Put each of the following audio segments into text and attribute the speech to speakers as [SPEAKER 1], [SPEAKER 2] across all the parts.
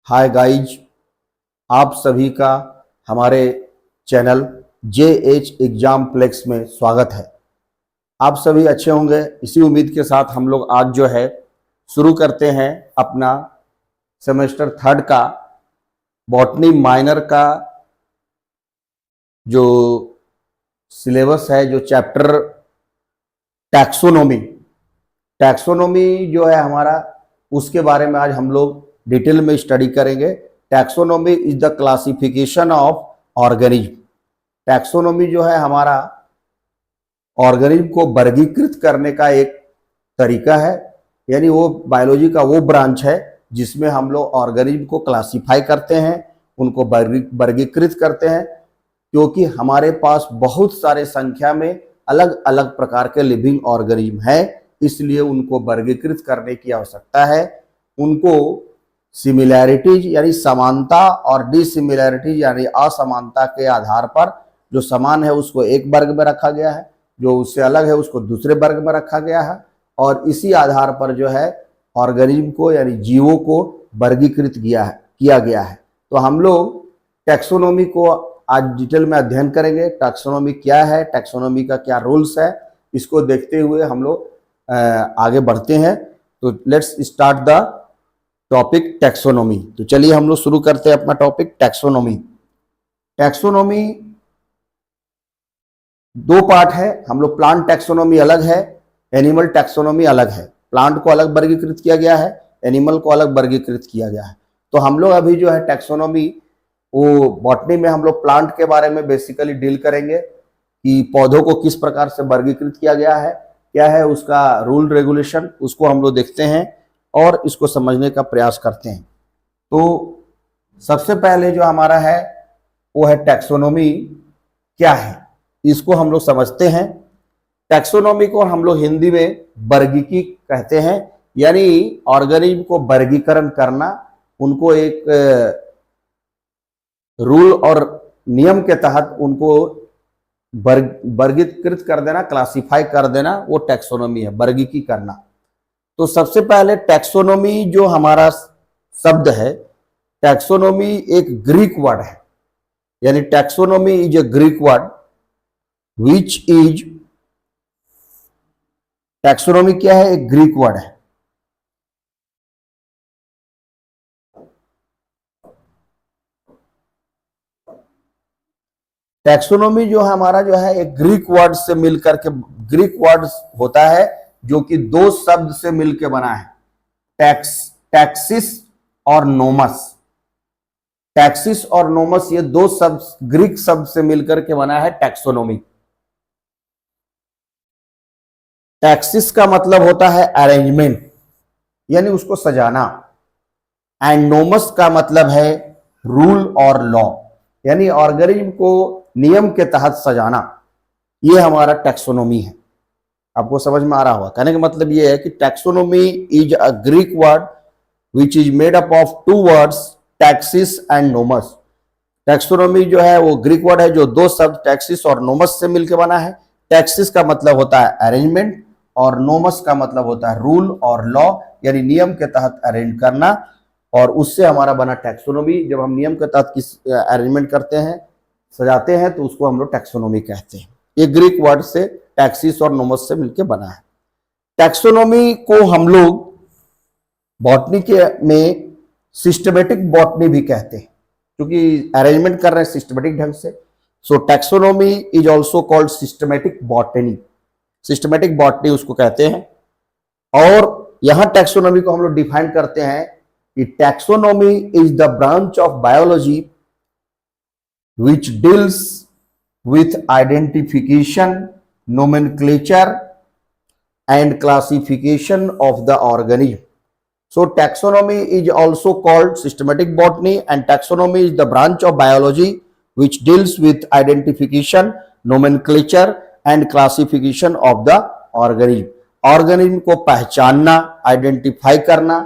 [SPEAKER 1] Hi guys, आप सभी का हमारे चैनल JH एग्जाम प्लेक्स में स्वागत है। आप सभी अच्छे होंगे इसी उम्मीद के साथ हम लोग आज जो है शुरू करते हैं अपना सेमेस्टर 3 का बॉटनी माइनर का जो सिलेबस है, जो चैप्टर टैक्सोनॉमी जो है हमारा, उसके बारे में आज हम लोग डिटेल में स्टडी करेंगे। Taxonomy is the classification of organism. Taxonomy जो है हमारा ऑर्गेनिज्म को वर्गीकृत करने का एक तरीका है, यानी वो बायोलॉजी का वो ब्रांच है जिसमें हम लोग ऑर्गेनिज्म को क्लासिफाई करते हैं, उनको वर्गीकृत करते हैं, क्योंकि हमारे पास बहुत सारे संख्या में अलग अलग प्रकार के लिविंग ऑर्गेनिज्म हैं, इसलिए उनको वर्गीकृत करने की आवश्यकता है। उनको सिमिलैरिटीज यानी समानता और डिसिमिलैरिटीज यानी असमानता के आधार पर जो समान है उसको एक वर्ग में रखा गया है, जो उससे अलग है उसको दूसरे वर्ग में रखा गया है, और इसी आधार पर जो है ऑर्गेनिज्म को यानी जीवों को वर्गीकृत किया गया है। तो हम लोग टैक्सोनॉमी को आज डिटेल में अध्ययन करेंगे। टैक्सोनॉमी क्या है, टैक्सोनॉमी का क्या रूल्स है, इसको देखते हुए हम लोग आगे बढ़ते हैं। तो let's start the topic taxonomy. तो चलिए हम लोग शुरू करते हैं अपना टॉपिक टैक्सोनॉमी। टैक्सोनॉमी दो पार्ट है। हम लोग प्लांट टैक्सोनॉमी अलग है, एनिमल टैक्सोनॉमी अलग है। प्लांट को अलग वर्गीकृत किया गया है, एनिमल को अलग वर्गीकृत किया गया है। तो हम लोग अभी जो है टैक्सोनॉमी वो बॉटनी में हम लोग प्लांट के बारे में बेसिकली डील करेंगे कि पौधों को किस प्रकार से वर्गीकृत किया गया है, क्या है उसका रूल रेगुलेशन, उसको हम लोग देखते हैं और इसको समझने का प्रयास करते हैं। तो सबसे पहले जो हमारा है वो है टैक्सोनॉमी क्या है, इसको हम लोग समझते हैं। टैक्सोनॉमी को हम लोग हिंदी में वर्गीकी कहते हैं, यानी ऑर्गेनिज्म को वर्गीकरण करना, उनको एक रूल और नियम के तहत उनको वर्गीकृत कर देना, क्लासिफाई कर देना, वो टैक्सोनॉमी है, वर्गीकी करना। तो सबसे पहले टैक्सोनॉमी जो हमारा शब्द है, टैक्सोनॉमी एक ग्रीक वर्ड है, यानी taxonomy is a Greek word which is, taxonomy क्या है, एक ग्रीक वर्ड है। टैक्सोनॉमी जो हमारा जो है एक ग्रीक वर्ड से मिलकर के, ग्रीक वर्ड होता है जो कि दो शब्द से मिलकर बना है, टैक्सिस और नोमस। टैक्सिस और नोमस ये दो शब्द ग्रीक शब्द से मिलकर के बना है टैक्सोनॉमी। टैक्सिस का मतलब होता है अरेंजमेंट, यानी उसको सजाना, एंड नोमस का मतलब है रूल और लॉ, यानी ऑर्गेनिज्म को नियम के तहत सजाना। ये हमारा टैक्सोनॉमी है। आपको समझ में आ रहा होगा। कहने का मतलब ये है कि taxonomy is a Greek word which is made up of two words, taxis and nomos. Taxonomy जो है वो ग्रीक वर्ड है जो दो शब्द टैक्सिस और नोमस से मिलकर बना है। टैक्सिस का मतलब होता है अरेंजमेंट और नोमस का मतलब होता है रूल और लॉ, यानी नियम के तहत अरेंज करना, और उससे हमारा बना टैक्सोनॉमी। जब हम नियम के तहत किस अरेंजमेंट करते हैं, सजाते हैं, तो उसको हम लोग टैक्सोनॉमी कहते हैं। ये ग्रीक वर्ड से टैक्सिस और नोमस से मिलकर बना है। टैक्सोनॉमी को हम लोग बॉटनी के में सिस्टमेटिक बॉटनी भी कहते हैं, क्योंकि अरेंजमेंट कर रहे हैं सिस्टमेटिक ढंग से। So taxonomy is also called systematic botany. Systematic botany उसको कहते हैं। और यहां टैक्सोनॉमी को हम लोग डिफाइन करते हैं कि taxonomy is the branch of biology which deals with identification, nomenclature and classification of the organism. So taxonomy is also called systematic botany, and taxonomy is the branch of biology which deals with identification, nomenclature and classification of the organism. Organism को पहचानना, identify करना,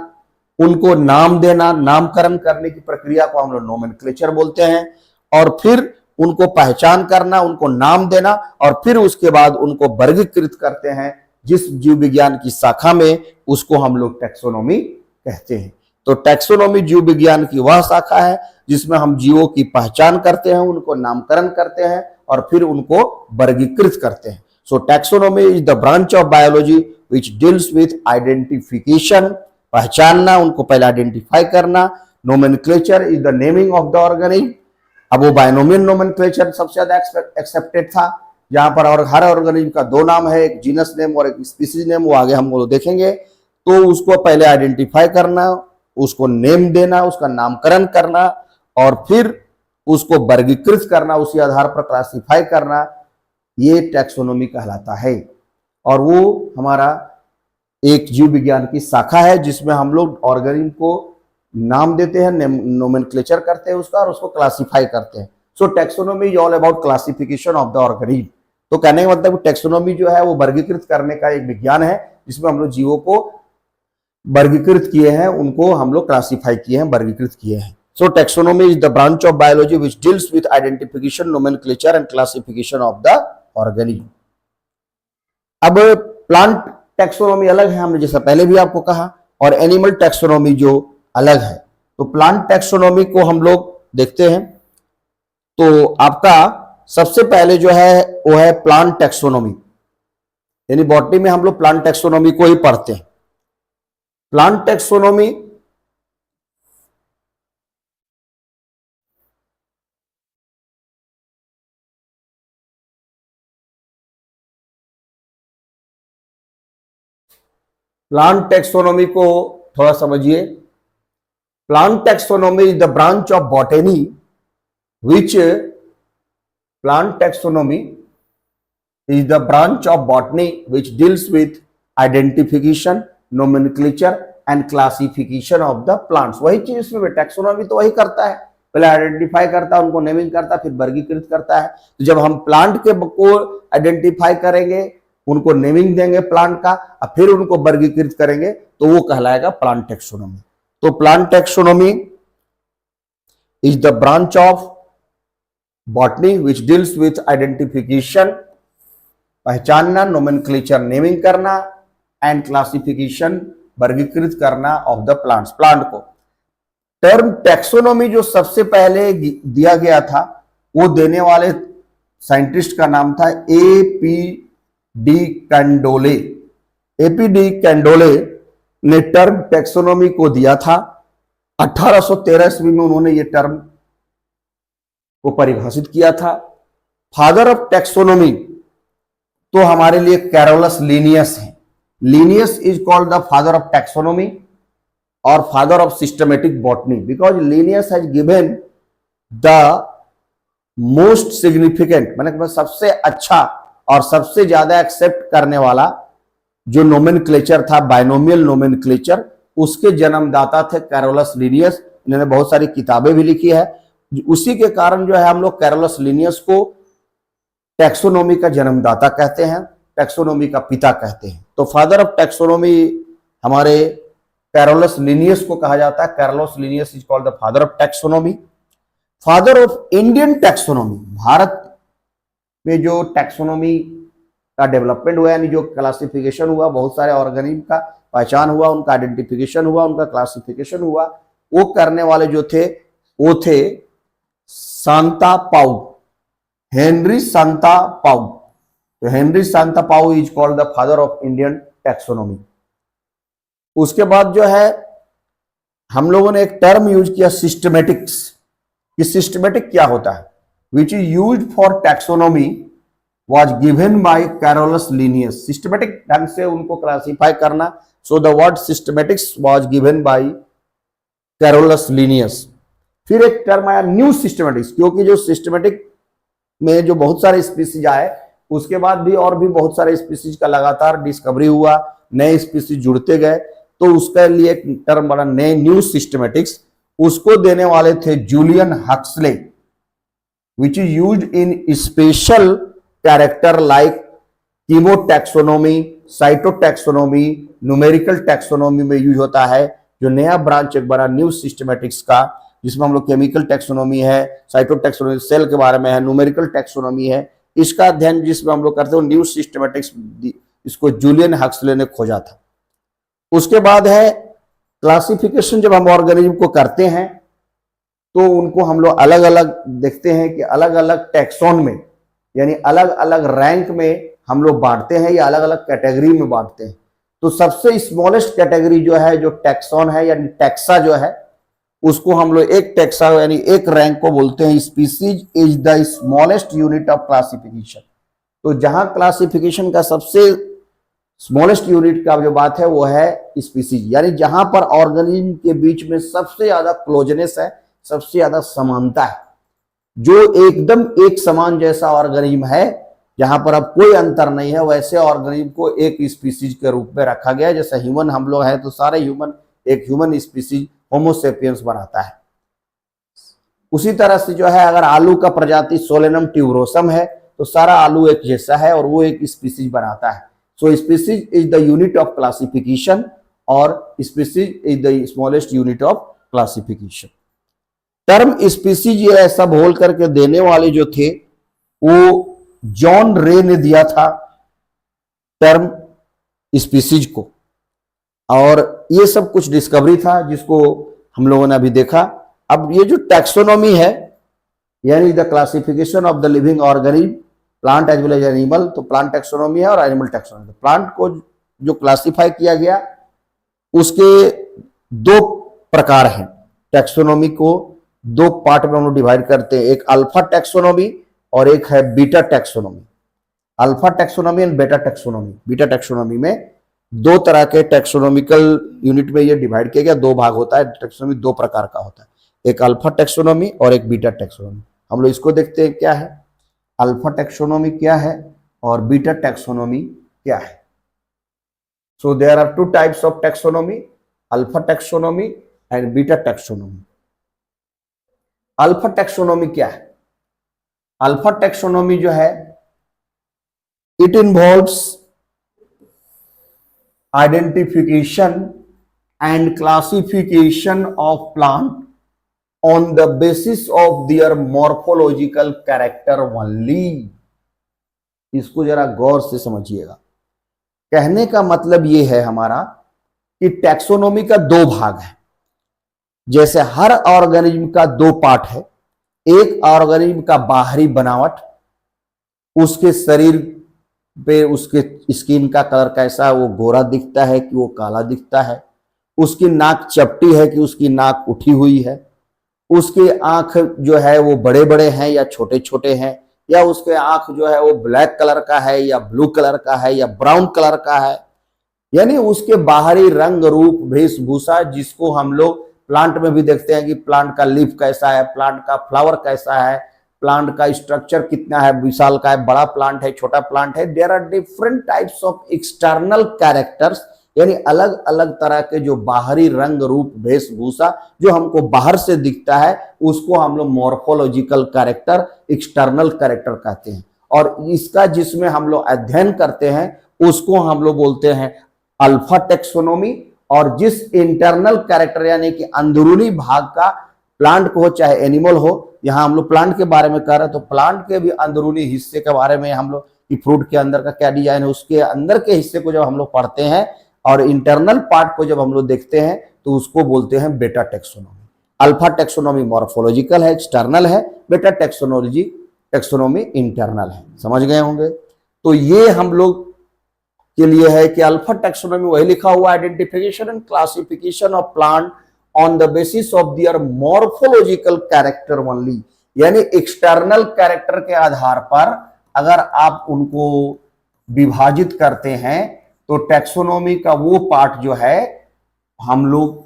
[SPEAKER 1] उनको नाम देना, नामकरण करने की प्रक्रिया को हम लोग नोमेनक्लेचर बोलते हैं, और फिर उनको पहचान करना, उनको नाम देना, और फिर उसके बाद उनको वर्गीकृत करते हैं जिस जीव विज्ञान की शाखा में, उसको हम लोग टैक्सोनॉमी कहते हैं। तो टैक्सोनॉमी जीव विज्ञान की वह शाखा है जिसमें हम जीवों की पहचान करते हैं, उनको नामकरण करते हैं और फिर उनको वर्गीकृत करते हैं। So taxonomy is the branch of biology which deals with identification, पहचानना, उनको पहले आइडेंटिफाई करना। Nomenclature is the naming of the organism. अब वो बायनोमियल नोमेनक्लेचर सबसे ज्यादा एक्सेप्टेड था, जहां पर और हर ऑर्गेनिज्म का दो नाम है, एक जीनस नेम और एक स्पीसीज नेम, वो आगे हम वो देखेंगे। तो उसको पहले आइडेंटिफाई करना, उसको नेम देना, उसका नामकरण करना और फिर उसको वर्गीकृत करना, उसी आधार पर क्लासिफाई करना, ये टैक्सोनॉमी कहलाता है। और वो हमारा एक जीव विज्ञान की शाखा है जिसमें हम लोग ऑर्गेनिज्म को नाम देते हैं, नोमेनक्लेचर करते हैं उसका और उसको क्लासिफाई करते हैं। So taxonomy is all about classification of the organism. तो कहने का मतलब टैक्सोनॉमी जो है वो वर्गीकृत करने का एक विज्ञान है जिसमें हम लोग जीवों को वर्गीकृत किए हैं, उनको हम लोग क्लासिफाई किए हैं, वर्गीकृत किए हैं। So taxonomy is the branch of biology which deals with identification, nomenclature and classification of the organism. अब प्लांट टैक्सोनॉमी अलग है, हमने जैसा पहले भी आपको कहा, और एनिमल टैक्सोनॉमी जो अलग है। तो प्लांट टैक्सोनॉमी को हम लोग देखते हैं। तो आपका सबसे पहले जो है वो है प्लांट टैक्सोनॉमी, यानी बॉटनी में हम लोग प्लांट टैक्सोनॉमी को ही पढ़ते हैं। प्लांट टैक्सोनॉमी प्लांट टैक्सोनॉमी को थोड़ा समझिए। Plant taxonomy is the branch of botany which plant taxonomy is the branch of botany which deals with identification, nomenclature and classification of the plants। वही चीज इसमें taxonomy तो वही करता है, पहले आइडेंटिफाई करता है, उनको नेमिंग करता है, फिर वर्गीकृत करता है। तो जब हम प्लांट के को आइडेंटिफाई करेंगे, उनको नेमिंग देंगे प्लांट का और फिर उनको वर्गीकृत करेंगे तो वो कहलाएगा प्लांट टैक्सोनॉमी। तो plant taxonomy is the branch of botany which deals with identification, पहचानना, नोमेनक्लेचर नेमिंग करना एंड क्लासिफिकेशन वर्गीकृत करना ऑफ द प्लांट्स, प्लांट को। टर्म टैक्सोनॉमी जो सबसे पहले दिया गया था वो देने वाले साइंटिस्ट का नाम था ए.पी. डी कैंडोले। ए.पी. डी कैंडोले ने टर्म टैक्सोनॉमी को दिया था। 1813 ईस्वी में उन्होंने ये टर्म को परिभाषित किया था। फादर ऑफ टैक्सोनॉमी तो हमारे लिए कैरोलस लिनियस है। Linnaeus is called the father of taxonomy और father of systematic botany because Linnaeus has given the most significant, मैंने सबसे अच्छा और सबसे ज्यादा एक्सेप्ट करने वाला जो नोमेनक्लेचर था, बायनोमियल नोमेनक्लेचर, उसके जन्मदाता थे कैरोलस लिनियस। इन्होंने बहुत सारी किताबें भी लिखी है। उसी के कारण जो है हम लोग कैरोलस लिनियस को टैक्सोनॉमी का जन्मदाता कहते हैं, टैक्सोनॉमी का पिता कहते हैं। तो फादर ऑफ टैक्सोनॉमी हमारे कैरोलस लिनियस को कहा जाता है। Carolus Linnaeus is called the father of taxonomy. Father of Indian taxonomy, Bharat में जो टैक्सोनॉमी का डेवलपमेंट हुआ, यानी जो क्लासिफिकेशन हुआ, बहुत सारे ऑर्गेनिज्म का पहचान हुआ, उनका आइडेंटिफिकेशन हुआ, उनका क्लासिफिकेशन हुआ, वो करने वाले जो थे वो थे सांता पाउ, हेनरी सांता पाउ। तो हेनरी सांता पाउ is called the father of Indian taxonomy. उसके बाद जो है हम लोगों ने एक टर्म यूज किया सिस्टमेटिक्स, कि सिस्टमेटिक क्या होता है, विच is used for taxonomy was given by Carolus Linnaeus। Systematic ढंग से उनको क्लासिफाई करना, so the word systematics was given by Carolus Linnaeus। फिर एक टर्म आया न्यू सिस्टमेटिक्स, क्योंकि जो सिस्टमेटिक में जो बहुत सारे स्पीसीज आए, उसके बाद भी और भी बहुत सारे स्पीसीज का लगातार डिस्कवरी हुआ, नए स्पीसीज जुड़ते गए, तो उसके लिए एक टर्म बना नए न्यू सिस्टमेटिक्स। उसको देने वाले थे Julian Huxley, which is used in special character like chemotaxonomy, cytotaxonomy, numerical taxonomy में यूज होता है। जो नया ब्रांच एक बड़ा न्यू सिस्टमेटिक्स का, जिसमें हम लोग केमिकल टैक्सोनॉमी है, साइटोटैक्सोनॉमी सेल के बारे में है, न्यूमेरिकल टैक्सोनॉमी है, इसका अध्ययन जिसमें हम लोग करते हैं न्यू सिस्टमेटिक्स, इसको जूलियन हक्सले ने खोजा था। उसके बाद है क्लासिफिकेशन जब हम ऑर्गेनिज्म को करते हैं तो उनको हम लोग अलग अलग देखते हैं कि अलग अलग टैक्सोन में, यानी अलग अलग रैंक में हम लोग बांटते हैं या अलग अलग कैटेगरी में बांटते हैं। तो सबसे स्मॉलेस्ट कैटेगरी जो है, जो टैक्सोन है यानी टैक्सा जो है, उसको हम लोग एक टैक्सा यानी एक रैंक को बोलते हैं species is the smallest unit of classification. तो जहां क्लासिफिकेशन का सबसे स्मॉलेस्ट यूनिट का जो बात है वो है स्पीसीज, यानी जहां पर ऑर्गेनिज्म के बीच में सबसे ज्यादा क्लोजनेस है, सबसे ज्यादा समानता है, जो एकदम एक समान जैसा ऑर्गेनिज्म है, जहां पर अब कोई अंतर नहीं है, वैसे ऑर्गेनिज्म को एक स्पीसीज के रूप में रखा गया है। जैसे ह्यूमन हम लोग हैं तो सारे ह्यूमन एक ह्यूमन स्पीसीज होमोसेपियंस बनाता है। उसी तरह से जो है अगर आलू का प्रजाति सोलेनम ट्यूबरोसम है तो सारा आलू एक जैसा है और वो एक स्पीसीज बनाता है। So species is the unit of classification और species is the smallest unit of classification. Term species ये ऐसा बोल करके देने वाले जो थे वो जॉन रे ने दिया था टर्म स्पीसीज को, और ये सब कुछ डिस्कवरी था जिसको हम लोगों ने अभी देखा। अब ये जो टैक्सोनॉमी है यानी the classification of the living organism plant as well as animal, तो प्लांट टैक्सोनॉमी है और एनिमल टैक्सोनॉमी। प्लांट को जो क्लासिफाई किया गया उसके दो प्रकार हैं। टैक्सोनॉमी को दो पार्ट में हम लोग डिवाइड करते हैं, एक अल्फा टैक्सोनॉमी और एक है beta taxonomy. Alpha taxonomy and beta taxonomy. Beta taxonomy में दो तरह के टैक्सोनॉमिकल यूनिट में ये डिवाइड किया गया, दो भाग होता है। टैक्सोनॉमी दो प्रकार का होता है, एक अल्फा टैक्सोनॉमी और एक बीटा टैक्सोनॉमी। हम लोग इसको देखते हैं क्या है, अल्फा टैक्सोनॉमी क्या है और बीटा टैक्सोनॉमी क्या है। So there are two types of taxonomy, alpha taxonomy and beta taxonomy. Alpha taxonomy क्या है? अल्फा टैक्सोनॉमी जो है it involves identification and classification of plant on the basis of their morphological character only। इसको जरा गौर से समझिएगा। कहने का मतलब ये है हमारा कि टैक्सोनॉमी का दो भाग है। जैसे हर ऑर्गेनिज्म का दो पार्ट है, एक ऑर्गेनिज्म का बाहरी बनावट, उसके शरीर पे उसके स्किन का कलर कैसा है, वो गोरा दिखता है कि वो काला दिखता है, उसकी नाक चपटी है कि उसकी नाक उठी हुई है, उसके आंख जो है वो बड़े बड़े हैं या छोटे छोटे हैं, या उसके आंख जो है वो ब्लैक कलर का है या ब्लू कलर का है या ब्राउन कलर का है। यानी उसके बाहरी रंग रूप वेशभूषा, जिसको हम लोग प्लांट में भी देखते हैं कि प्लांट का लीफ कैसा है, प्लांट का फ्लावर कैसा है, प्लांट का स्ट्रक्चर कितना है, विशाल का है, बड़ा प्लांट है, छोटा प्लांट है। There are different types of external characters, यानी अलग अलग तरह के जो बाहरी रंग रूप वेशभूषा जो हमको बाहर से दिखता है उसको हम लोग मॉर्फोलॉजिकल कैरेक्टर, एक्सटर्नल कैरेक्टर कहते हैं। और इसका जिसमें हम लोग अध्ययन करते हैं उसको हम लोग बोलते हैं अल्फा टैक्सोनॉमी। और जिस इंटरनल कैरेक्टर यानी कि अंदरूनी भाग का, प्लांट को हो चाहे एनिमल हो, यहाँ हम लोग प्लांट के बारे में कर रहे हैं तो प्लांट के भी अंदरूनी हिस्से के बारे में हम लोग कि फ्रूट के अंदर का क्या डिजाइन है, उसके अंदर के हिस्से को जब हम लोग पढ़ते हैं और इंटरनल पार्ट को जब हम लोग देखते हैं तो उसको बोलते हैं बेटा टैक्सोनॉमी। अल्फा टैक्सोनॉमी मॉर्फोलॉजिकल है, एक्सटर्नल है, बेटा टैक्सोनॉमी इंटरनल है। समझ गए होंगे। तो ये हम लोग के लिए है कि अल्फा टैक्सोनॉमी वही लिखा हुआ, identification and classification of plant on the basis of their morphological character only, यानी एक्सटर्नल कैरेक्टर के आधार पर अगर आप उनको विभाजित करते हैं तो टैक्सोनॉमी का वो पार्ट जो है हम लोग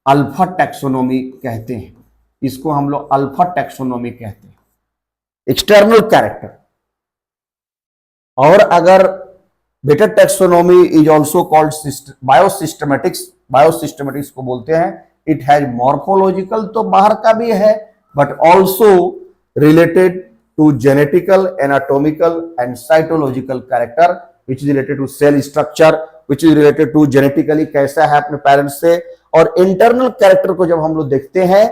[SPEAKER 1] अल्फा टैक्सोनॉमी कहते हैं। इसको हम लोग अल्फा टैक्सोनॉमी कहते हैं, एक्सटर्नल कैरेक्टर। और अगर बेटा टैक्सोनॉमी इज ऑल्सो कॉल्ड बायोसिस्टमेटिक्स, बायोसिस्टमेटिक्स को बोलते हैं। इट हैज मॉर्फोलॉजिकल, तो बाहर का भी है, but also related to genetical, anatomical and cytological character which is related to cell structure, which is related to genetically कैसा है अपने पेरेंट्स से। और इंटरनल कैरेक्टर को जब हम लोग देखते हैं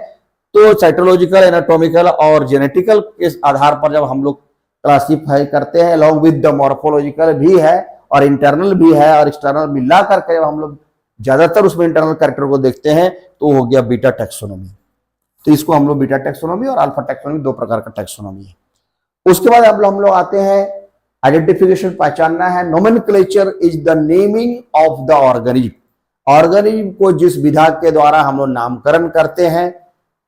[SPEAKER 1] तो साइटोलॉजिकल, एनाटॉमिकल और जेनेटिकल के आधार पर जब हम लोग क्लासिफाई करते हैं, अलॉन्ग विद द मॉर्फोलॉजिकल भी है और इंटरनल भी है और एक्सटर्नल मिला करके जब हम लोग ज्यादातर उसमें इंटरनल कैरेक्टर को देखते हैं तो हो गया बीटा टैक्सोनॉमी। तो इसको हम लोग बीटा टैक्सोनॉमी और अल्फा टैक्सोनॉमी, दो प्रकार का टैक्सोनॉमी है। उसके बाद अब हम लोग आते हैं आइडेंटिफिकेशन, पहचानना है। Nomenclature is the naming of the organism. Organism को जिस विधा के द्वारा हम लोग नामकरण करते हैं,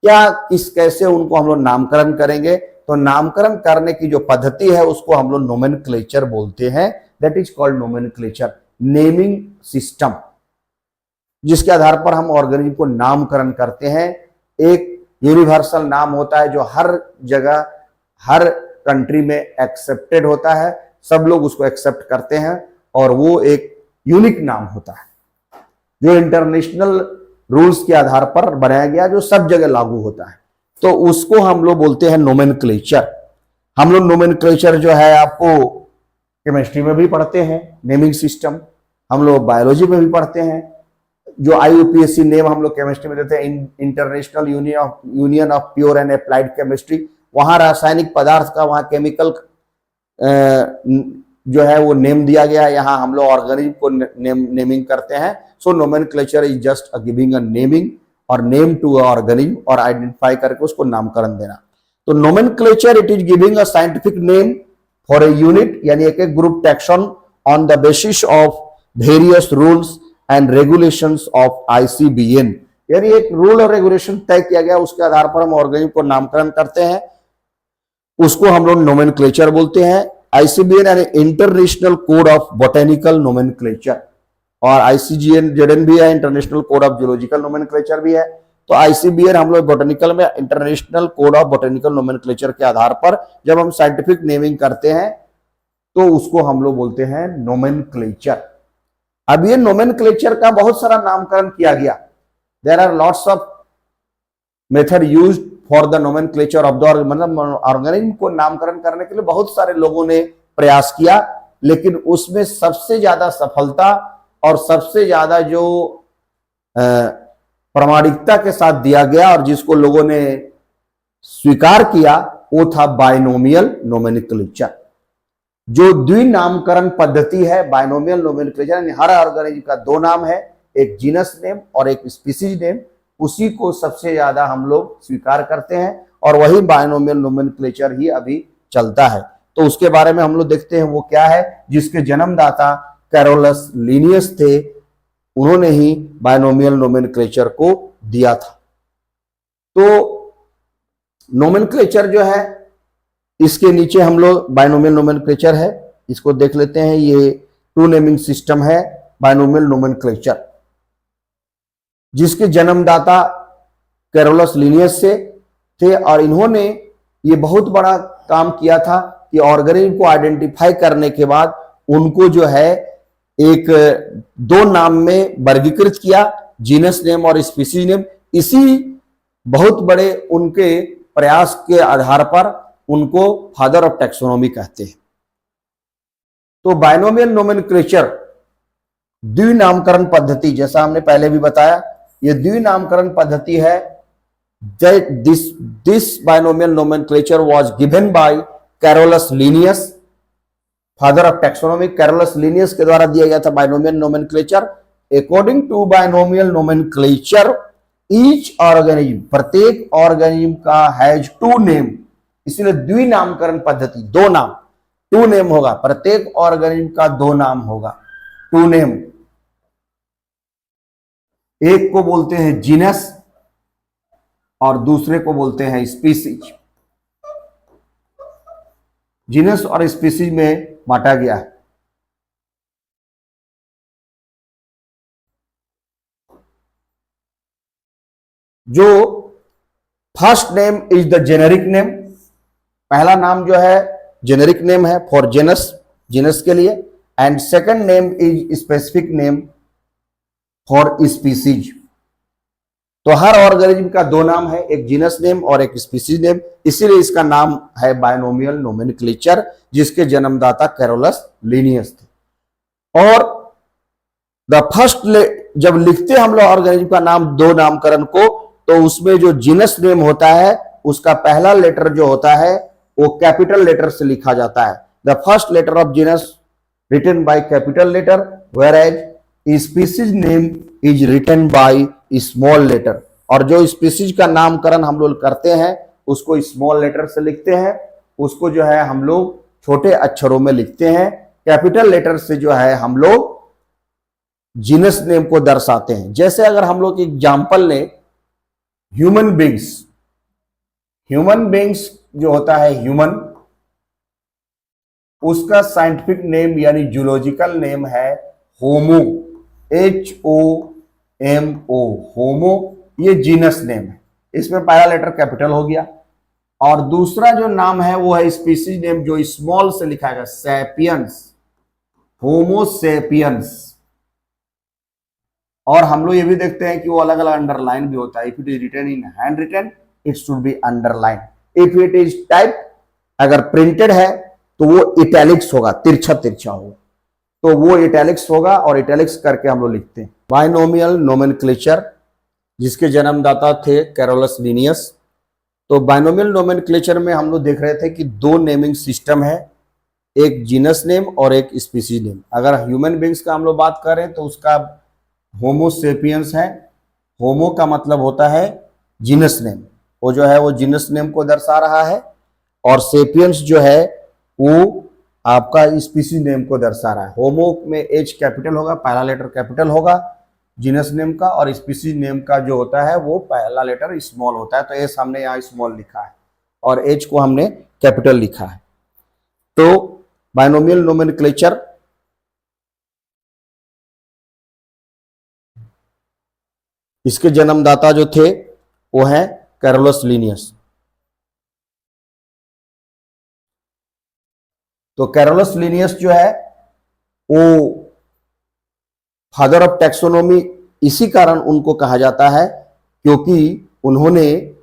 [SPEAKER 1] क्या किस कैसे उनको हम लोग नामकरण करेंगे, तो नामकरण करने की जो पद्धति है उसको हम लोग नोमेनक्लेचर बोलते हैं। That is called nomenclature, naming system, जिसके आधार पर हम ऑर्गेनिज्म को नामकरण करते हैं। एक यूनिवर्सल नाम होता है जो हर जगह हर कंट्री में एक्सेप्टेड होता है, सब लोग उसको एक्सेप्ट करते हैं, और वो एक यूनिक नाम होता है जो इंटरनेशनल रूल्स के आधार पर बनाया गया, जो सब जगह लागू होता है। तो उसको हम लोग बोलते हैं नोमेनक्लेचर। हम लोग नोमेनक्लेचर जो है आपको केमिस्ट्री में भी पढ़ते हैं, नेमिंग सिस्टम, हम लोग बायोलॉजी में भी पढ़ते हैं। जो IUPAC नेम हम लोग केमिस्ट्री में देते हैं, international union of pure and applied chemistry, वहां रासायनिक पदार्थ का, वहां केमिकल जो है वो नेम दिया गया है। यहाँ हम लोग ऑर्गेनिज्म को नेमिंग करते हैं। So nomenclature is just giving a naming और नेम टू ऑर्गेनिज्म, और आइडेंटिफाई करके उसको नामकरण देना। तो nomenclature it is giving a scientific name for a unit, यानी एक एक group taxon on the basis of various rules and regulations of ICBN, यानी एक रूल और रेगुलेशन तय किया गया, उसके आधार पर हम ऑर्गेनिज्म को नामकरण करते हैं, उसको हम लोग नोमेनक्लेचर बोलते हैं। ICBN यानी international code of botanical nomenclature, और ICGN भी है, international code of geological nomenclature भी है। तो ICBN हम लोग बोटेनिकल में international code of botanical nomenclature के आधार पर जब हम साइंटिफिक नेमिंग करते हैं तो उसको हम लोग बोलते हैं नोमेनक्लेचर। अब ये नोमेनक्लेचर का बहुत सारा नामकरण किया गया। There are lots of method used for the nomenclature of the, मतलब ऑर्गेनिज्म को नामकरण करने के लिए बहुत सारे लोगों ने प्रयास किया, लेकिन उसमें सबसे ज्यादा सफलता और सबसे ज्यादा जो प्रामाणिकता के साथ दिया गया और जिसको लोगों ने स्वीकार किया वो था बाइनोमियल नोमेनक्लेचर। जो द्विनामकरण पद्धति है बाइनोमियल नोमेनक्लेचर, यानी हर ऑर्गेनिज्म का दो नाम है, एक जीनस नेम और एक स्पीसीज नेम, उसी को सबसे ज्यादा हम लोग स्वीकार करते हैं, और वही बाइनोमियल नोमेनक्लेचर ही अभी चलता है। तो उसके बारे में हम लोग देखते हैं वो क्या है, जिसके जन्मदाता कैरोलस लिनियस थे, उन्होंने ही बाइनोमियल नोमेनक्लेचर को दिया था। तो नोमेनक्लेचर जो है, इसके नीचे हम लोग बाइनोमियल नोमेनक्लेचर है, इसको देख लेते हैं। ये टू नेमिंग सिस्टम है बाइनोमियल नोमेनक्लेचर, जिसके जन्मदाता कैरोलस लिनियस से थे, और इन्होंने ये बहुत बड़ा काम किया था कि ऑर्गेनिज्म को आइडेंटिफाई करने के बाद उनको जो है एक दो नाम में वर्गीकृत किया, जीनस नेम और स्पीसीज नेम। इसी बहुत बड़े उनके प्रयास के आधार पर उनको फादर ऑफ टैक्सोनॉमी कहते हैं। तो बाइनोमियल नोमेनक्लेचर द्विनामकरण पद्धति, जैसा हमने पहले भी बताया, यह द्विनामकरण पद्धति है। This binomial nomenclature was given by Carolus Linnaeus, father of taxonomy. Carolus Linnaeus के द्वारा दिया गया था binomial nomenclature. According to binomial nomenclature each organism, प्रत्येक ऑर्गेनिज्म का हैज टू नेम, इसलिए द्विनामकरण पद्धति, दो नाम, टू नेम होगा, प्रत्येक ऑर्गेनिज्म का दो नाम होगा, टू नेम। एक को बोलते हैं जीनस और दूसरे को बोलते हैं स्पीसीज। जीनस और स्पीसीज में बांटा गया है। जो first name is the generic name, पहला नाम जो है जेनेरिक नेम है फॉर जेनस, जीनस के लिए, and second name is specific name for species. तो हर ऑर्गेनिज्म का दो नाम है, एक जीनस नेम और एक स्पीसीज नेम, इसीलिए इसका नाम है बाइनोमियल नोमेनक्लेचर, जिसके जन्मदाता कैरोलस लिनियस थे। और द फर्स्ट, जब लिखते हम लोग ऑर्गेनिज्म का नाम दो नामकरण को, तो उसमें जो जीनस नेम होता है उसका पहला लेटर जो होता है वो कैपिटल लेटर से लिखा जाता है। The first letter of genus written by capital letter, whereas species name is written by small letter, और जो स्पीसीज का नामकरण हम लोग करते हैं उसको स्मॉल लेटर से लिखते हैं, उसको जो है हम लोग छोटे अक्षरों में लिखते हैं। कैपिटल लेटर से जो है हम लोग जीनस नेम को दर्शाते हैं। जैसे अगर हम लोग एग्जाम्पल लें, ह्यूमन बींग्स, ह्यूमन बींग्स जो होता है ह्यूमन, उसका साइंटिफिक नेम यानी जूलॉजिकल नेम है होमो, HOMO, होमो, ये जीनस नेम है, इसमें पहला लेटर कैपिटल हो गया। और दूसरा जो नाम है वो है स्पीसीज नेम, जो स्मॉल से लिखा गया, सैपियंस, होमोसेपियंस। और हम लोग ये भी देखते हैं कि वो अलग अलग अंडरलाइन भी होता है। If it is written in hand written it should be underline, if it is type, अगर प्रिंटेड है तो वो इटैलिक्स होगा, तिरछा तिरछा होगा, तो वो इटैलिक्स होगा, और इटैलिक्स करके हम लोग लिखते हैं। बाइनोमियल नोमेनक्लेचर, जिसके जन्मदाता थे कैरोलस लिनियस। तो बाइनोमियल नोमेनक्लेचर में हम लोग देख रहे थे कि दो नेमिंग सिस्टम है, एक जीनस नेम और एक स्पीसीज नेम। अगर ह्यूमन बींग्स का हम लोग बात करें तो उसका होमोसेपियंस है, होमो का मतलब होता है जीनस नेम, वो जो है वो जीनस नेम को दर्शा रहा है, और सेपियंस जो है वो आपका स्पीसीज नेम को दर्शा रहा है। होमो में H कैपिटल होगा, पहला लेटर कैपिटल होगा जीनस नेम का, और स्पीसीज नेम का जो होता है वो पहला लेटर स्मॉल होता है। तो एस हमने यहाँ स्मॉल लिखा है और H को हमने कैपिटल लिखा है। तो बाइनोमियल नोमेनक्लेचर इसके जन्मदाता जो थे वो हैं कैरोलस लिनियस। तो कैरोलस लिनियस जो है वो फादर ऑफ टैक्सोनॉमी इसी कारण उनको कहा जाता है क्योंकि उन्होंने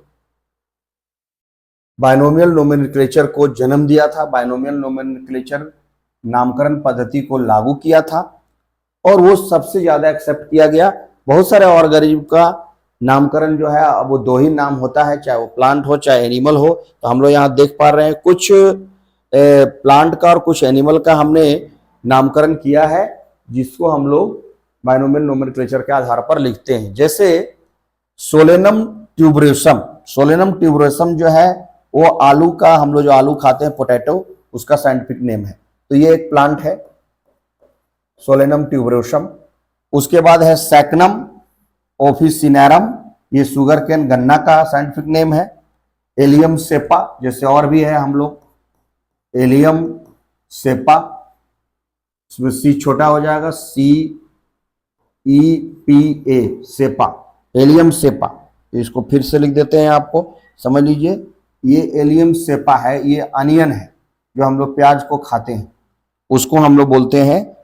[SPEAKER 1] बाइनोमियल नोमेनक्लेचर को जन्म दिया था, बाइनोमियल नोमेनक्लेचर नामकरण पद्धति को लागू किया था, और वो सबसे ज्यादा एक्सेप्ट किया गया। बहुत सारे ऑर्गेनिज्म का नामकरण जो है अब वो दो ही नाम होता है, चाहे वो प्लांट हो चाहे एनिमल हो। तो हम लोग यहाँ देख पा रहे हैं कुछ प्लांट का और कुछ एनिमल का हमने नामकरण किया है, जिसको हम लोग बाइनोमियल नोमेनक्लेचर के आधार पर लिखते हैं। जैसे सोलेनम ट्यूबरोसम, सोलेनम ट्यूबरोसम जो है वो आलू का, हम लोग जो आलू खाते हैं पोटैटो, उसका साइंटिफिक नेम है। तो ये एक प्लांट है सोलेनम ट्यूबरोसम। उसके बाद है सैक्नम ऑफिसिनेरम, ये शुगर केन गन्ना का साइंटिफिक नेम है। एलियम सेपा, जैसे और भी है हम लोग, एलियम सेपा, इसमें सी छोटा हो जाएगा, CEPA, सेपा, एलियम सेपा। इसको फिर से लिख देते हैं, आपको समझ लीजिए, ये एलियम सेपा है, ये अनियन है जो हम लोग प्याज को खाते हैं, उसको हम लोग बोलते हैं,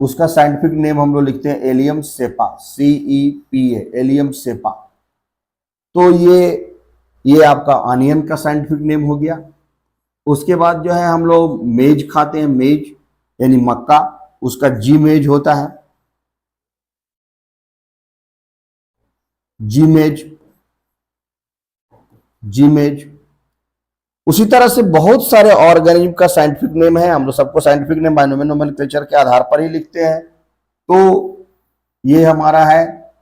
[SPEAKER 1] उसका साइंटिफिक नेम हम लोग लिखते हैं Allium cepa, CEPA, Allium cepa. तो ये आपका अनियन का साइंटिफिक नेम हो गया। उसके बाद जो है हम लोग मेज खाते हैं, मेज यानी मक्का, उसका जी मेज होता है, जी मेज, जी मेज। उसी तरह से बहुत सारे ऑर्गेनिज्म का साइंटिफिक नेम है, हम लोग सबको साइंटिफिक नेम बाइनोमियल नोमेनक्लेचर के आधार पर ही लिखते हैं। तो ये हमारा है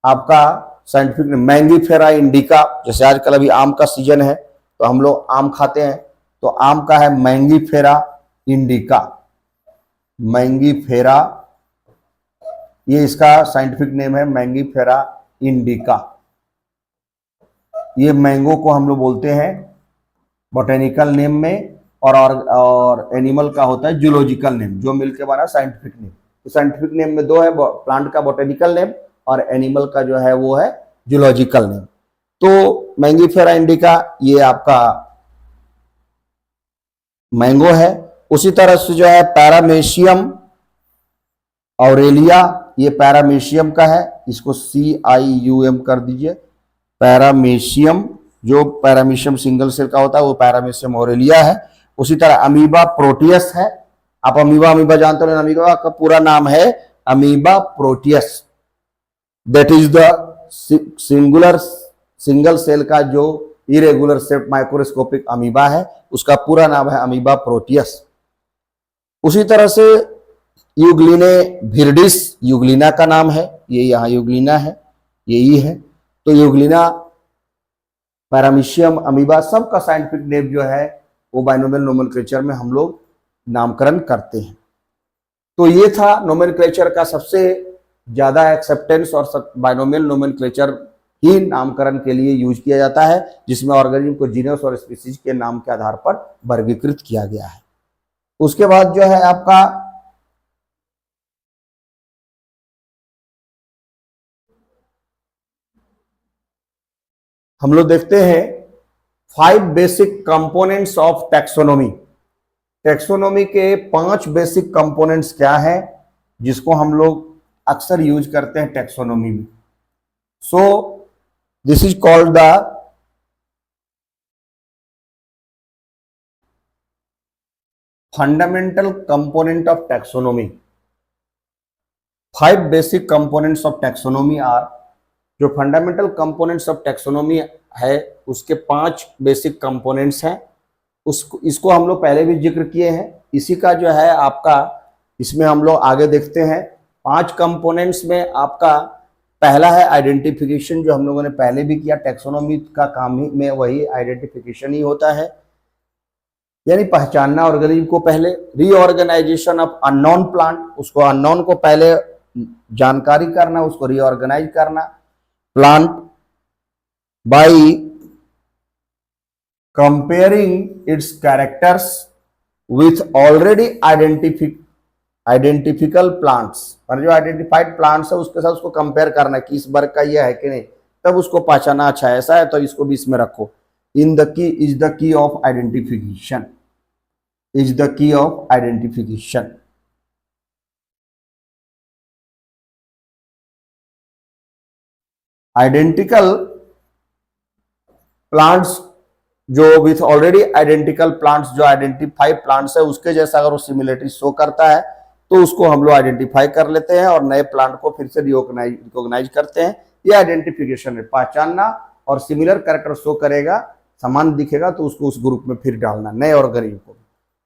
[SPEAKER 1] आपका साइंटिफिक नेम। मैंगीफेरा इंडिका, जैसे आजकल अभी आम का सीजन है तो हम लोग आम खाते हैं, तो आम का है मैंगीफेरा इंडिका, मैंगीफेरा, ये इसका साइंटिफिक नेम है मैंगीफेरा इंडिका। ये मैंगो को हम लोग बोलते हैं बोटेनिकल नेम में, और एनिमल का होता है जूलॉजिकल नेम, जो मिलके बना साइंटिफिक नेम। तो साइंटिफिक नेम में दो है, प्लांट का बोटेनिकल नेम और एनिमल का जो है वो है जूलॉजिकल नेम। तो मैंगीफेरा इंडिका ये आपका मैंगो है। उसी तरह से जो है पैरामेशियम ऑरेलिया, ये पैरामेशियम का है, इसको CIUM कर दीजिए, पैरामेशियम, जो पैरामेशियम सिंगल सेल का होता है वो पैरामेशियम ऑरेलिया है। उसी तरह अमीबा प्रोटियस है, आप अमीबा जानते हो, अमीबा का पूरा नाम है Amoeba proteus, that is the single cell का जो इरेगुलर शेप माइक्रोस्कोपिक अमीबा है, उसका पूरा नाम है अमीबा प्रोटियस। उसी तरह से यूग्लिने विर्डिस यूग्लिना का नाम है, ये यहाँ यूग्लिना है, यही है। तो यूग्लिना, पैरामीशियम, अमीबा, सबका साइंटिफिक नेम जो है वो बाइनोमियल नोमेनक्लेचर में हम लोग नामकरण करते हैं। तो ये था नोमेनक्लेचर का सबसे ज्यादा एक्सेप्टेंस, और बाइनोमियल नोमेनक्लेचर ही नामकरण के लिए यूज किया जाता है, जिसमें ऑर्गेनिज्म को जीनस और स्पीसीज के नाम के आधार पर वर्गीकृत किया गया है। उसके बाद जो है आपका हम लोग देखते हैं 5 basic components of taxonomy. Taxonomy के 5 बेसिक कंपोनेंट्स क्या है जिसको हम लोग अक्सर यूज करते हैं टैक्सोनॉमी में। So this is called the fundamental component of taxonomy. 5 basic components of taxonomy are, जो फंडामेंटल कंपोनेंट्स ऑफ टैक्सोनॉमी है उसके 5 बेसिक कंपोनेंट्स हैं। इसको हम लोग पहले भी जिक्र किए हैं। इसी का जो है आपका, इसमें हम लोग आगे देखते हैं 5 कंपोनेंट्स में आपका पहला है आइडेंटिफिकेशन, जो हम लोगों ने पहले भी किया। टैक्सोनॉमी का काम ही में वही आइडेंटिफिकेशन ही होता है, यानी पहचानना ऑर्गेनिज्म को पहले। रीऑर्गेनाइजेशन ऑफ अननोन प्लांट, उसको अननोन को पहले जानकारी करना, उसको रीऑर्गेनाइज करना। Plant by comparing its characters with already identified plants, और जो आइडेंटिफाइड प्लांट्स है उसके साथ उसको कंपेयर करना कि इस वर्ग का यह है कि नहीं, तब उसको पहचाना। अच्छा ऐसा है तो इसको भी इसमें रखो। In the key is the key of identification, is the key of identification. Identical plants जो विथ ऑलरेडी आइडेंटिकल प्लांट्स, जो आइडेंटिफाइड प्लांट्स है उसके जैसा अगर वो सिमिलरिटी शो करता है तो उसको हम लोग आइडेंटिफाई कर लेते हैं और नए प्लांट को फिर से रिकॉग्नाइज करते हैं। ये आइडेंटिफिकेशन है, पहचानना और सिमिलर कैरेक्टर शो करेगा, समान दिखेगा तो उसको उस ग्रुप में फिर डालना नए ऑर्गेनिज्म को।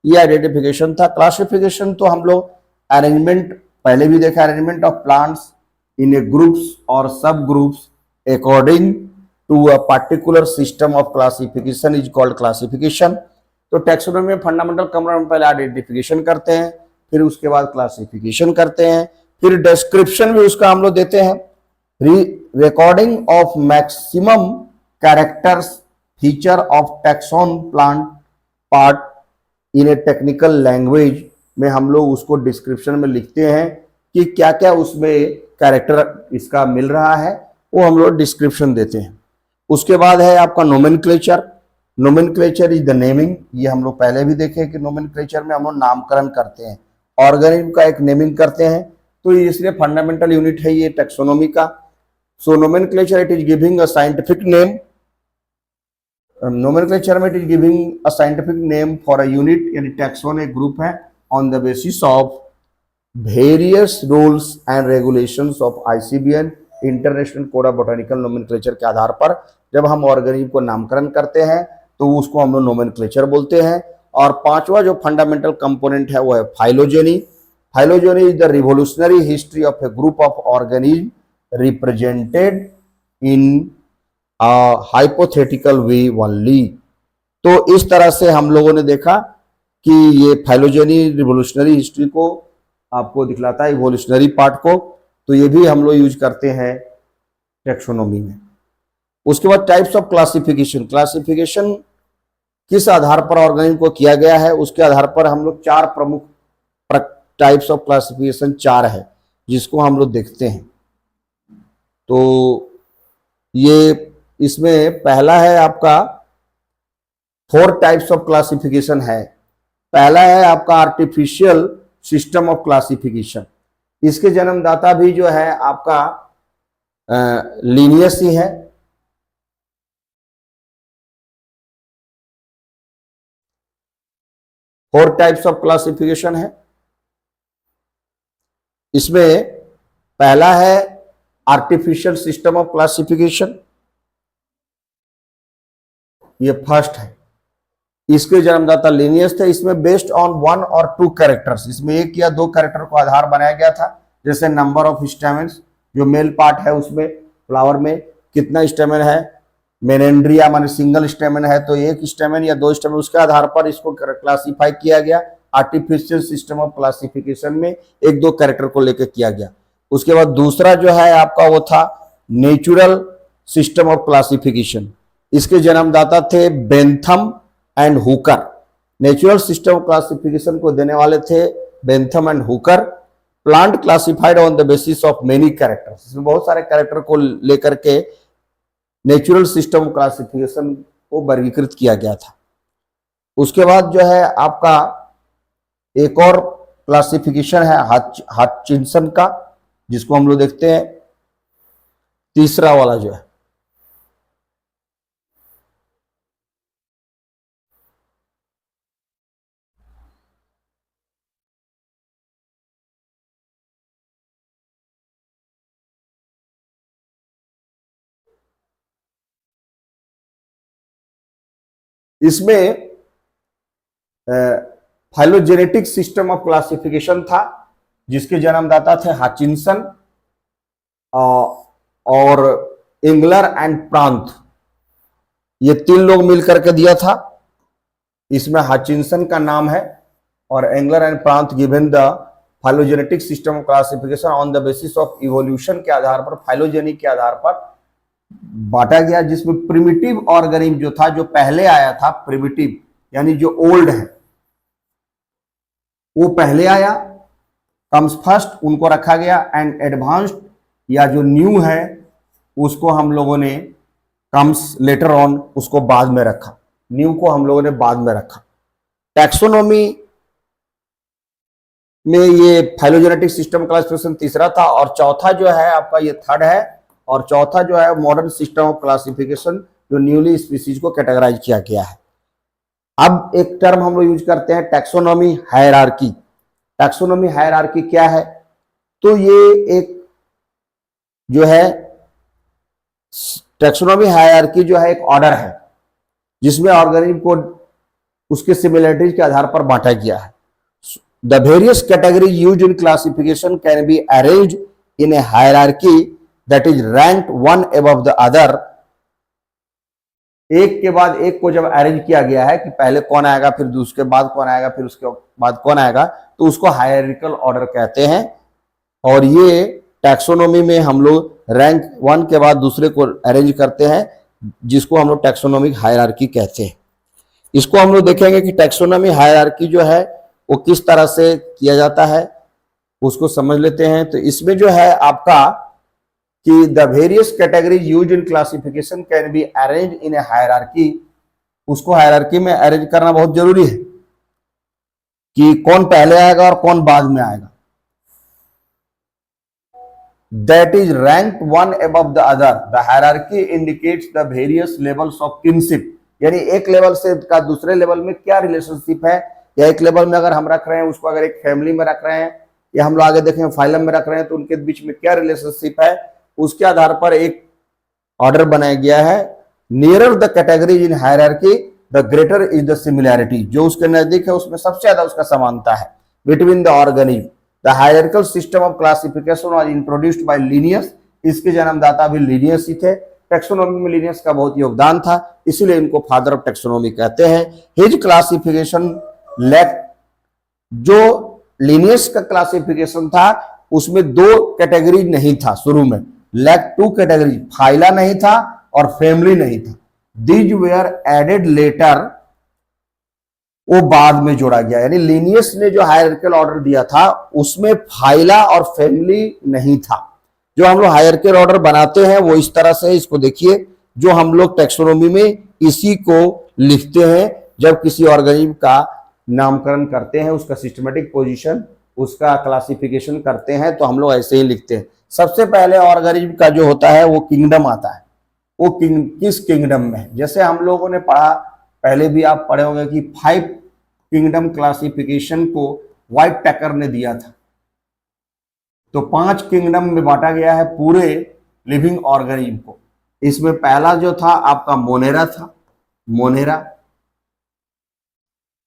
[SPEAKER 1] ये आइडेंटिफिकेशन था। क्लासिफिकेशन तो हम लोग अरेंजमेंट पहले भी देखा, arrangement of plants in a groups और sub groups according to a particular system of classification is called classification. तो टैक्सोनॉमी में फंडामेंटल कंपोनेंट पहले आइडेंटिफिकेशन करते हैं, फिर उसके बाद क्लासिफिकेशन करते हैं, फिर डिस्क्रिप्शन भी उसका हम लोग देते हैं। Recording of maximum characters feature of taxon plant part in A technical language में हम लोग उसको डिस्क्रिप्शन में लिखते हैं कि क्या क्या उसमें कैरेक्टर इसका मिल रहा है, वो हम लोग डिस्क्रिप्शन देते हैं। उसके बाद है आपका nomenclature. Nomenclature is the naming. ये हम लोग पहले भी देखे कि नोमेनक्लेचर में हम लोग नामकरण करते हैं, ऑर्गेनिज्म का एक नेमिंग करते हैं, तो इसलिए फंडामेंटल यूनिट है ये टैक्सोनॉमी का। So nomenclature it is giving a scientific name. Nomenclature में it is giving a scientific name for a unit, यानी टैक्सोन एक ग्रुप है on the basis of various rules and regulations of ICBN, international code of botanical nomenclature के आधार पर जब हम organism को नामकरण करते हैं तो उसको हम लोग नोमेनक्लेचर बोलते हैं। और पांचवा जो फंडामेंटल कंपोनेंट है वो है phylogeny. Phylogeny is the revolutionary history of A group of organism represented in hypothetical way only. तो इस तरह से हम लोगों ने देखा कि ये फाइलोजेनी रिवोल्यूशनरी हिस्ट्री को आपको दिखलाता है, इवोल्यूशनरी पार्ट को, तो ये भी हम लोग यूज करते हैं टैक्सोनॉमी में। उसके बाद टाइप्स ऑफ क्लासिफिकेशन। क्लासिफिकेशन किस आधार पर ऑर्गेनिज्म को किया गया है उसके आधार पर हम लोग 4 प्रमुख टाइप्स ऑफ क्लासिफिकेशन 4 है जिसको हम लोग देखते हैं। तो ये इसमें पहला है आपका 4 टाइप्स ऑफ क्लासिफिकेशन है। पहला है आपका आर्टिफिशियल सिस्टम ऑफ क्लासिफिकेशन। इसके जन्मदाता भी जो है आपका लीनियस ही है। फोर टाइप्स ऑफ क्लासिफिकेशन है। इसमें पहला है आर्टिफिशियल सिस्टम ऑफ क्लासिफिकेशन, ये फर्स्ट है। इसके जन्मदाता लिनियस थे। इसमें बेस्ड ऑन 1 और 2 कैरेक्टर्स, इसमें एक या दो कैरेक्टर को आधार बनाया गया था। जैसे नंबर ऑफ स्टेमेंस, जो मेल पार्ट है उसमें फ्लावर में कितना स्टेमन है, मेनेंड्रिया माने सिंगल स्टेमन है तो एक स्टेमन या दो स्टेमन, उसके आधार पर इसको क्लासीफाई किया गया। आर्टिफिशियल सिस्टम ऑफ क्लासिफिकेशन में एक दो कैरेक्टर को लेकर किया गया। उसके बाद दूसरा जो है आपका वो था नेचुरल सिस्टम ऑफ क्लासिफिकेशन। इसके जन्मदाता थे Bentham and Hooker. Natural system of classification को देने वाले थे Bentham and Hooker. Plant classified on the basis of many characters, इसमें बहुत सारे कैरेक्टर को लेकर के नेचुरल सिस्टम ऑफ क्लासिफिकेशन को वर्गीकृत किया गया था। उसके बाद जो है आपका एक और क्लासिफिकेशन है हचिंसन का, जिसको हम लोग देखते हैं तीसरा वाला जो है। इसमें फाइलोजेनेटिक सिस्टम ऑफ क्लासिफिकेशन था, जिसके जन्मदाता थे हचिंसन और इंगलर एंड प्रांत। ये तीन लोग मिलकर के दिया था। इसमें हचिंसन का नाम है और एंगलर एंड प्रांत given the phylogenetic system of classification on the basis of evolution के आधार पर, फाइलोजेनी के आधार पर बांटा गया। जिसमें प्रिमिटिव ऑर्गेनिज्म जो था, जो पहले आया था, प्रिमिटिव यानी जो ओल्ड है वो पहले आया, कम्स फर्स्ट, उनको रखा गया। एंड एडवांस्ड या जो न्यू है उसको हम लोगों ने कम्स लेटर ऑन, उसको बाद में रखा। न्यू को हम लोगों ने बाद में रखा। टैक्सोनॉमी में ये फाइलोजेनेटिक सिस्टम क्लासिफिकेशन तीसरा था और चौथा जो है आपका ये थर्ड है। और चौथा जो है मॉडर्न सिस्टम ऑफ क्लासिफिकेशन, जो न्यूली स्पीसीज को कैटेगराइज किया गया है। अब एक टर्म हम लोग यूज करते हैं टैक्सोनॉमी हायरार्की। टैक्सोनॉमी हायरार्की क्या है? तो ये एक जो है टैक्सोनॉमी हायरार्की जो है एक ऑर्डर है, जिसमें ऑर्गेनिज्म को उसके सिमिलरिटीज के आधार पर बांटा गया है। The various categories used in classification can be arranged in A hierarchy that is ranked one above the other. एक के बाद एक को जब अरेंज किया गया है कि पहले कौन आएगा, फिर उसके बाद कौन आएगा, फिर उसके बाद कौन आएगा, तो उसको हायरार्किकल ऑर्डर कहते हैं। और ये टैक्सोनॉमी में हम लोग रैंक वन के बाद दूसरे को अरेंज करते हैं, जिसको हम लोग टैक्सोनॉमिक हायरार्की कहते हैं। इसको हम लोग देखेंगे कि टैक्सोनॉमी हायरार्की जो है वो किस तरह से किया जाता है, उसको समझ लेते हैं। तो इसमें जो है आपका कि the various categories used in classification can be arrange in A hierarchy. उसको हायरार्की में अरेंज करना बहुत जरूरी है कि कौन पहले आएगा और कौन बाद में आएगा। That is rank one above the other. The hierarchy indicates the various levels of kinship, यानी एक लेवल से का दूसरे लेवल में क्या रिलेशनशिप है, या एक लेवल में अगर हम रख रहे हैं उसको, अगर एक फैमिली में रख रहे हैं या हम लोग आगे देखें फाइलम में रख रहे हैं, तो उनके बीच में क्या रिलेशनशिप है, उसके आधार पर एक ऑर्डर बनाया गया है। Nearer the categories in hierarchy the greater is the similarity. जो उसके नजदीक है उसमें सबसे ज्यादा उसका समानता है between the organism. The hierarchical system of classification was introduced by Linnaeus. इसके जन्मदाता भी लिनियस ही थे। टैक्सोनॉमी में लिनियस का बहुत योगदान था, इसीलिए इनको फादर ऑफ टैक्सोनॉमी कहते हैं। हिज क्लासिफिकेशन लैक, जो लिनियस का क्लासिफिकेशन था उसमें दो कैटेगरी नहीं था शुरू में, लैक टू कैटेगरी, फाइला नहीं था और फैमिली नहीं था। दीज वेयर एडेड लेटर, वो बाद में जोड़ा गया। यानी लिनियस ने जो हायरार्किकल ऑर्डर दिया था उसमें फाइला और फैमिली नहीं था। जो हम लोग हायरार्किकल ऑर्डर बनाते हैं वो इस तरह से, इसको देखिए, जो हम लोग टैक्सोनॉमी में इसी को लिखते हैं जब किसी ऑर्गेनिज्म का नामकरण करते हैं, उसका सिस्टमेटिक पोजीशन, उसका क्लासिफिकेशन करते हैं, तो हम लोग ऐसे ही लिखते हैं। सबसे पहले ऑर्गेनिज्म का जो होता है वो किंगडम आता है। वो किस किंगडम में है, जैसे हम लोगों ने पढ़ा, पहले भी आप पढ़े होंगे कि 5 किंगडम क्लासिफिकेशन को व्हाइट टैकर ने दिया था। तो 5 किंगडम में बांटा गया है पूरे लिविंग ऑर्गेनिज्म को। इसमें पहला जो था आपका मोनेरा था, मोनेरा।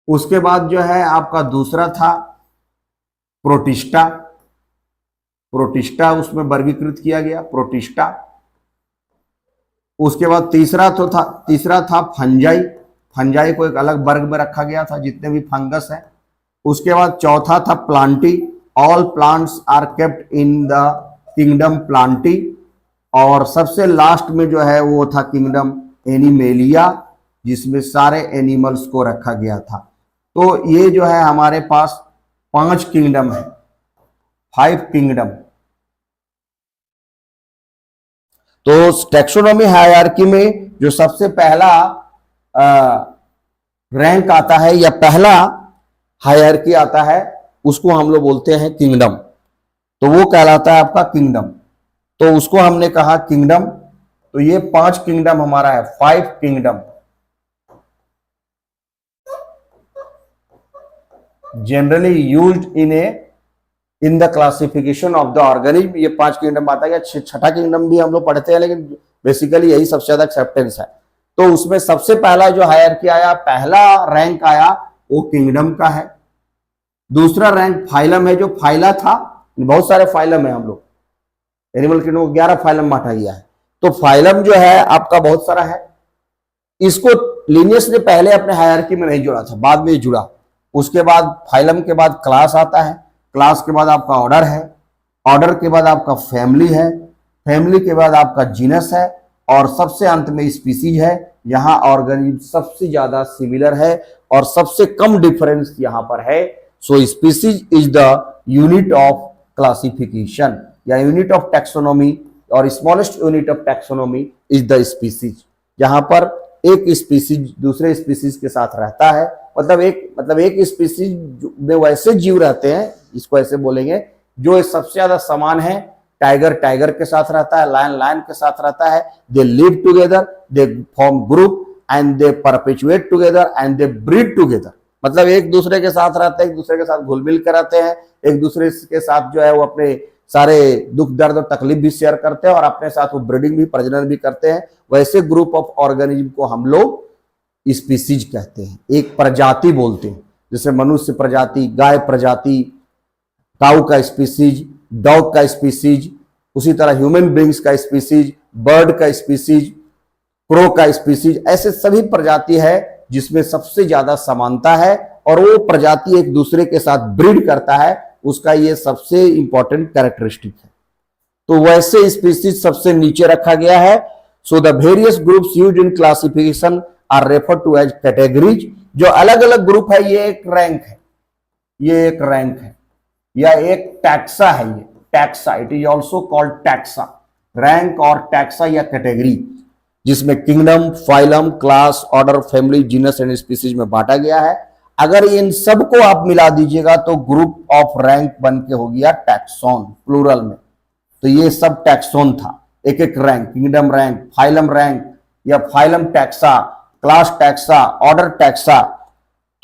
[SPEAKER 1] उसके बाद जो है आपका दूसरा था प्रोटिस्टा, प्रोटिस्टा उसमें वर्गीकृत किया गया, प्रोटिस्टा। उसके बाद तीसरा था फंजाई, फंजाई को एक अलग वर्ग में रखा गया था, जितने भी फंगस है। उसके बाद चौथा था plantae, all plants are kept in the kingdom plantae. और सबसे लास्ट में जो है वो था किंगडम एनिमेलिया, जिसमें सारे एनिमल्स को रखा गया था। तो ये जो है हमारे पास 5 किंगडम है, 5 किंगडम। तो टैक्सोनॉमी हायरार्की में जो सबसे पहला रैंक आता है या पहला हायरार्की आता है, उसको हम लोग बोलते हैं किंगडम। तो वो कहलाता है आपका किंगडम। तो उसको हमने कहा किंगडम। तो ये 5 किंगडम हमारा है, 5 kingdom. Generally used in the classification of the organism. ये 5 किंगडम आता है। छठा किंगडम भी हम लोग पढ़ते हैं, लेकिन बेसिकली यही सबसे ज्यादा एक्सेप्टेंस है। तो उसमें सबसे पहला जो हायरार्की आया, पहला रैंक आया, वो किंगडम का है। दूसरा रैंक फाइलम है, जो फाइला था, बहुत सारे फाइलम है, हम लोग एनिमल किंगडम को 11 फाइलम बांटा गया है। तो फाइलम जो है आपका बहुत सारा है। इसको लिनियस ने पहले अपने हायरार्की में नहीं जोड़ा था, बाद में जुड़ा। उसके बाद फाइलम के बाद क्लास आता है, क्लास के बाद आपका ऑर्डर है, ऑर्डर के बाद आपका फैमिली है, फैमिली के बाद आपका जीनस है, और सबसे अंत में स्पीसीज है। यहाँ ऑर्गेनिज्म सबसे ज्यादा सिमिलर है और सबसे कम डिफरेंस यहाँ पर है। So species is the unit of classification या यूनिट ऑफ टैक्सोनॉमी, और smallest unit of taxonomy is the species. जहां पर एक स्पीसीज दूसरे स्पीसीज के साथ रहता है, मतलब एक स्पीसीज में वैसे जीव रहते हैं, इसको ऐसे बोलेंगे, जो सबसे ज्यादा समान है। टाइगर टाइगर के साथ रहता है, लायन लायन के साथ रहता है। They live together, they form group and they perpetuate together and they breed together. मतलब एक दूसरे के साथ रहते हैं, एक दूसरे के साथ घुल मिल कर रहते हैं, एक दूसरे के साथ जो है वो अपने सारे दुख दर्द और तकलीफ भी शेयर करते हैं, और अपने साथ वो ब्रीडिंग भी, प्रजनन भी करते हैं। वैसे ग्रुप ऑफ ऑर्गेनिज्म को हम लोग स्पीसीज कहते हैं, एक प्रजाति बोलते हैं। जैसे मनुष्य प्रजाति, गाय प्रजाति, काऊ का स्पीसीज, डॉग का स्पीसीज, उसी तरह ह्यूमन बींग्स का स्पीसीज, बर्ड का स्पीसीज, क्रो का स्पीसीज। ऐसे सभी प्रजाति है जिसमें सबसे ज्यादा समानता है, और वो प्रजाति एक दूसरे के साथ ब्रीड करता है, उसका ये सबसे इंपॉर्टेंट कैरेक्टरिस्टिक है। तो वैसे स्पीसीज सबसे नीचे रखा गया है। So the various groups used in classification are refer to as categories. जो अलग अलग ग्रुप है, ये एक रैंक है, ये एक रैंक है, या एक टैक्सा है। ये taxa, it is also called taxa. Rank और टैक्सा या कैटेगरी, जिसमें kingdom, phylum, class, order, family, genus and species में बांटा गया है। अगर इन सबको आप मिला दीजिएगा तो ग्रुप ऑफ रैंक बन के हो गया टैक्सोन, प्लूरल में। तो ये सब टैक्सोन था, एक एक rank, kingdom rank, phylum rank, या phylum taxa, class taxa, order taxa.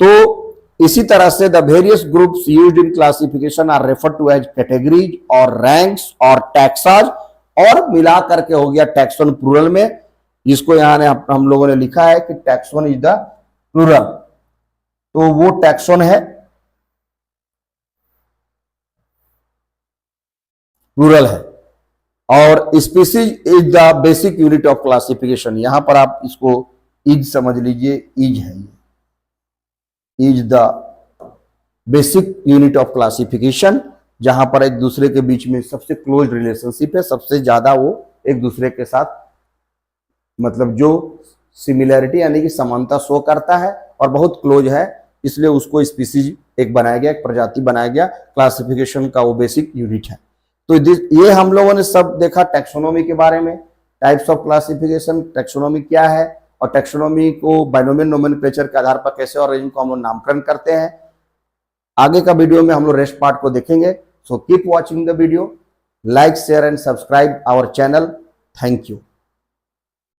[SPEAKER 1] तो इसी तरह से the various groups used in classification are refer to as categories और रैंक्स और टैक्साज, और मिला करके हो गया टैक्सोन प्लूरल में, जिसको यहां ने हम लोगों ने लिखा है कि टैक्सोन इज द प्लूरल। तो वो टैक्सोन है, प्लूरल है। और species is the basic unit of classification. यहां पर आप इसको इज समझ लीजिए, इज है, is the basic unit of classification, जहां पर एक दूसरे के बीच में सबसे क्लोज रिलेशनशिप है, सबसे ज्यादा वो एक दूसरे के साथ मतलब जो सिमिलैरिटी यानी कि समानता शो करता है और बहुत क्लोज है, इसलिए उसको स्पीसीज एक बनाया गया, एक प्रजाति बनाया गया। क्लासिफिकेशन का वो बेसिक यूनिट है। तो ये हम लोगों ने सब देखा टैक्सोनॉमी के बारे में, टाइप्स ऑफ क्लासिफिकेशन, टैक्सोनॉमी क्या है, और टैक्सोनॉमी को बाइनोमियल नोमेनक्लेचर के आधार पर कैसे ऑर्गेनिज्म को हम लोग नामकरण करते हैं। आगे का वीडियो में हम लोग रेस्ट पार्ट को देखेंगे। So keep watching the video, like, share and subscribe our channel. Thank you.